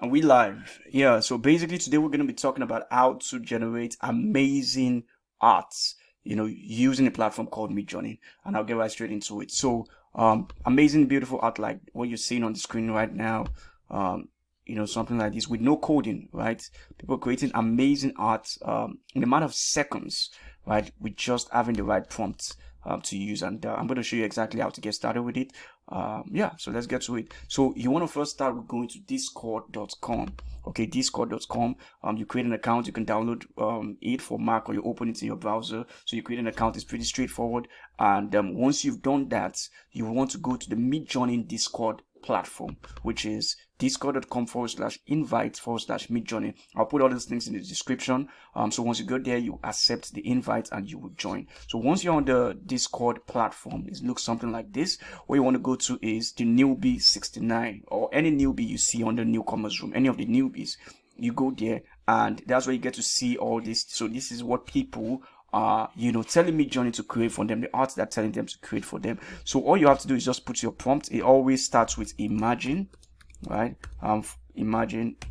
And we live. Yeah, so basically today we're going to be talking about how to generate amazing arts, using a platform called Midjourney. And I'll get right straight into it. So, amazing, beautiful art like what you're seeing on the screen right now. Um, something like this with no coding, right? People creating amazing art in a matter of seconds, right? With just having the right prompts to use. And I'm going to show you exactly how to get started with it. Yeah, so let's get to it. So you want to first start with going to discord.com. Okay, discord.com. You create an account. You can download it for Mac, or you open it in your browser. So you create an account. It's pretty straightforward. And once you've done that, you want to go to the Midjourney Discord platform, which is discord.com/invite/Midjourney. I'll put all these things in the description. So once you go there, you accept the invite and you will join. So once you're on the Discord platform, it looks something like this. What you want to go to is the newbie 69, or any newbie you see on the newcomers room, any of the newbies. You go there, and that's where you get to see all this. So this is what people are, telling Midjourney to create for them, the art they're telling them to create for them. So all you have to do is just put your prompt. It always starts with imagine, right? Imagine /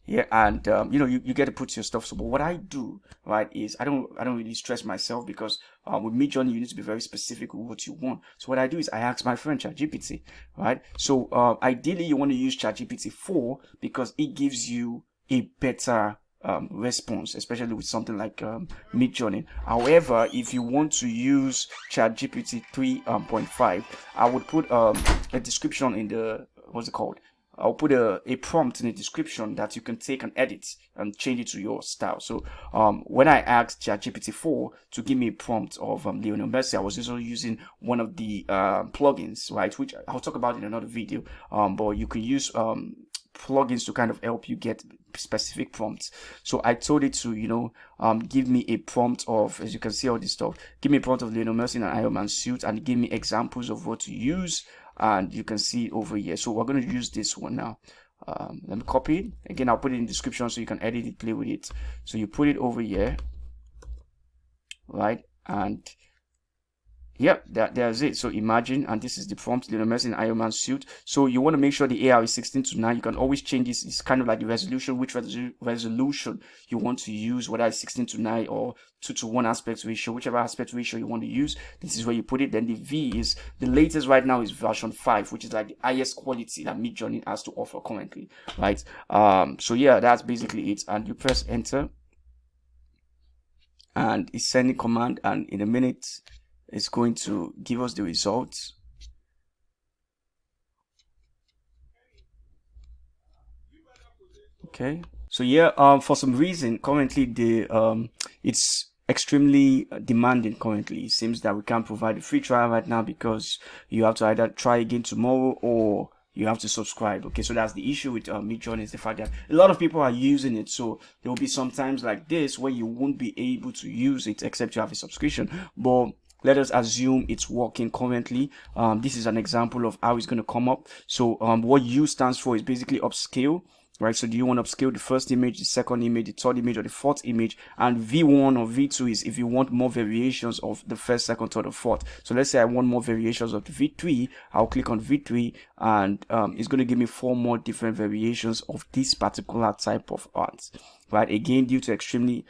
yeah, and you get to put your stuff. So but what I do, right, is I don't really stress myself, because with Midjourney you need to be very specific with what you want. So what I do is I ask my friend ChatGPT, right? So ideally you want to use ChatGPT 4, because it gives you a better response, especially with something like Midjourney. However, if you want to use ChatGPT 3.5, I would put a description in the, what's it called? I'll put a prompt in the description that you can take and edit and change it to your style. So when I asked ChatGPT 4 to give me a prompt of Lionel Messi, I was also using one of the plugins, right, which I'll talk about in another video. But you can use plugins to kind of help you get specific prompts. So I told it to give me a prompt of, as you can see all this stuff, give me a prompt of Lionel Messi in an Iron Man suit, and give me examples of what to use. And you can see over here. So we're going to use this one now. Let me copy it again. I'll put it in the description so you can edit it, play with it. So you put it over here, right? And yep, there's it. So imagine, and this is the prompt, Lionel Messi in Iron Man suit. So you want to make sure the AR is 16:9. You can always change this. It's kind of like the resolution, which resolution you want to use, whether it's 16:9 or 2:1 aspect ratio, whichever aspect ratio you want to use. This is where you put it. Then the V is the latest right now is version 5, which is like the highest quality that Midjourney has to offer currently, right? So yeah, that's basically it. And you press enter, and it's sending command, and in a minute it's going to give us the results. Okay, so yeah, for some reason currently the it's extremely demanding. Currently it seems that we can't provide a free trial right now, because you have to either try again tomorrow or you have to subscribe. Okay, so that's the issue with Midjourney, is the fact that a lot of people are using it. So there will be some times like this where you won't be able to use it except you have a subscription. But let us assume it's working currently. This is an example of how it's going to come up. So what U stands for is basically upscale, right? So do you want to upscale the first image, the second image, the third image, or the fourth image? And V1 or V2 is if you want more variations of the first, second, third, or fourth. So let's say I want more variations of the V3. I'll click on V3, and it's going to give me 4 more different variations of this particular type of art, right? Again, due to extreme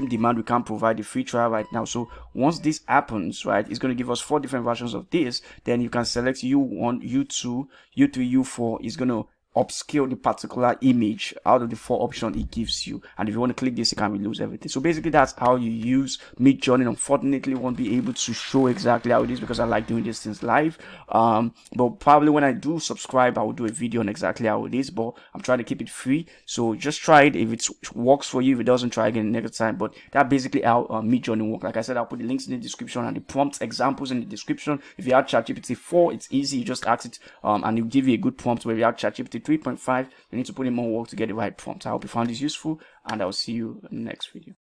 demand, we can't provide the free trial right now. So once this happens, right, it's going to give us 4 different versions of this. Then you can select U1, U2, U3, U4. It's going to upscale the particular image out of the 4 options it gives you. And if you want to click this, you can lose everything. So basically that's how you use Midjourney. Unfortunately, won't be able to show exactly how it is, because I like doing these things live. But probably when I do subscribe, I will do a video on exactly how it is. But I'm trying to keep it free, so just try it. If it works for you, if it doesn't, try again next time. But that basically how Midjourney works. Like I said, I'll put the links in the description and the prompt examples in the description. If you have ChatGPT 4, it's easy. You just ask it and it'll give you a good prompt. Where you have ChatGPT 3.5, you need to put in more work to get the right prompt. I hope you found this useful, and I'll see you in the next video.